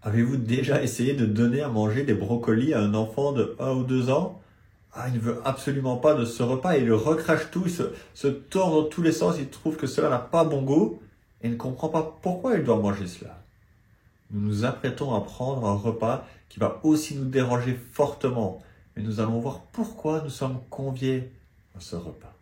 Avez-vous déjà essayé de donner à manger des brocolis à un enfant de 1 ou 2 ans? Ah, il ne veut absolument pas de ce repas, il recrache tout, se tord dans tous les sens, il trouve que cela n'a pas bon goût et ne comprend pas pourquoi il doit manger cela. Nous nous apprêtons à prendre un repas qui va aussi nous déranger fortement, mais nous allons voir pourquoi nous sommes conviés à ce repas.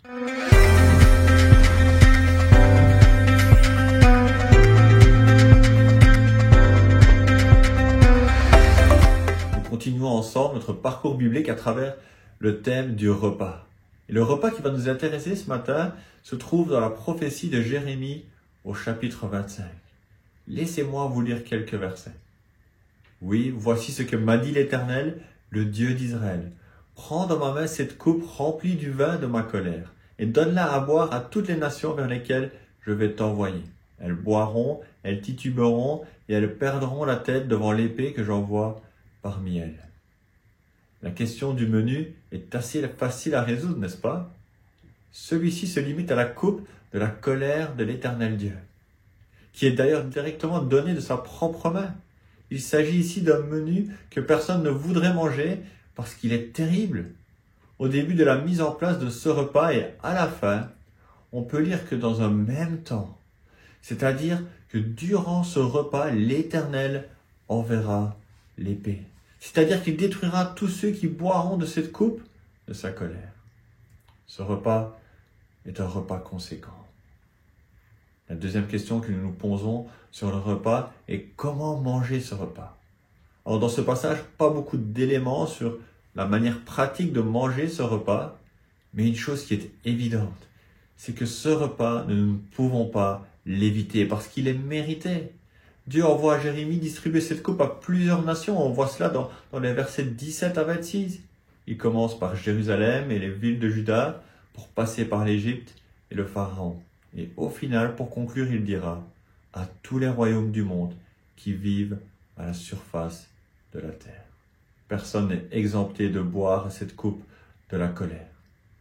Nous continuons ensemble notre parcours biblique à travers le thème du repas. Et le repas qui va nous intéresser ce matin se trouve dans la prophétie de Jérémie au chapitre 25. Laissez-moi vous lire quelques versets. Oui, voici ce que m'a dit l'Éternel, le Dieu d'Israël. Prends dans ma main cette coupe remplie du vin de ma colère, et donne-la à boire à toutes les nations vers lesquelles je vais t'envoyer. Elles boiront, elles tituberont, et elles perdront la tête devant l'épée que j'envoie parmi elles. La question du menu est assez facile à résoudre, n'est-ce pas? Celui-ci se limite à la coupe de la colère de l'Éternel Dieu, qui est d'ailleurs directement donné de sa propre main. Il s'agit ici d'un menu que personne ne voudrait manger parce qu'il est terrible. Au début de la mise en place de ce repas et à la fin, on peut lire que dans un même temps, c'est-à-dire que durant ce repas, l'Éternel enverra l'épée. C'est-à-dire qu'il détruira tous ceux qui boiront de cette coupe de sa colère. Ce repas est un repas conséquent. La deuxième question que nous nous posons sur le repas est comment manger ce repas. Alors dans ce passage, pas beaucoup d'éléments sur la manière pratique de manger ce repas, mais une chose qui est évidente, c'est que ce repas, nous ne pouvons pas l'éviter parce qu'il est mérité. Dieu envoie à Jérémie distribuer cette coupe à plusieurs nations. On voit cela dans les versets 17 à 26. Il commence par Jérusalem et les villes de Juda pour passer par l'Égypte et le Pharaon. Et au final, pour conclure, il dira à tous les royaumes du monde qui vivent à la surface de la terre. Personne n'est exempté de boire cette coupe de la colère.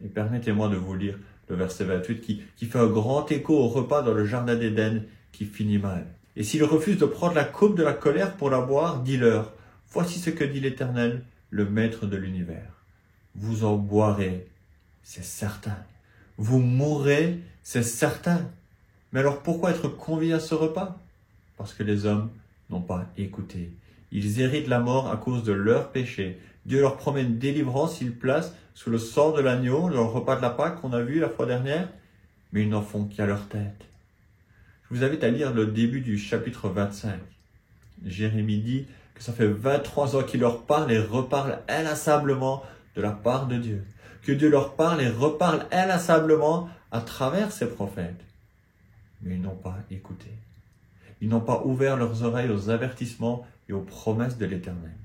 Et permettez-moi de vous lire le verset 28 qui fait un grand écho au repas dans le jardin d'Éden qui finit mal. Et s'ils refusent de prendre la coupe de la colère pour la boire, dis-leur, voici ce que dit l'Éternel, le Maître de l'univers. Vous en boirez, c'est certain. Vous mourrez, c'est certain. Mais alors pourquoi être conviés à ce repas? Parce que les hommes n'ont pas écouté. Ils héritent la mort à cause de leurs péchés. Dieu leur promet une délivrance, ils placent sous le sang de l'agneau, dans le repas de la Pâque qu'on a vu la fois dernière, mais ils n'en font qu'à leur tête. Je vous invite à lire le début du chapitre 25. Jérémie dit que ça fait 23 ans qu'il leur parle et reparle inlassablement de la part de Dieu. Que Dieu leur parle et reparle inlassablement à travers ses prophètes. Mais ils n'ont pas écouté. Ils n'ont pas ouvert leurs oreilles aux avertissements et aux promesses de l'Éternel.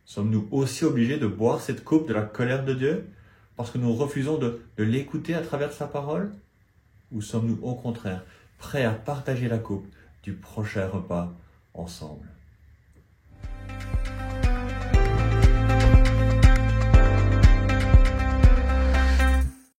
Sommes-nous aussi obligés de boire cette coupe de la colère de Dieu parce que nous refusons de l'écouter à travers sa parole? Ou sommes-nous au contraire prêts à partager la coupe du prochain repas ensemble?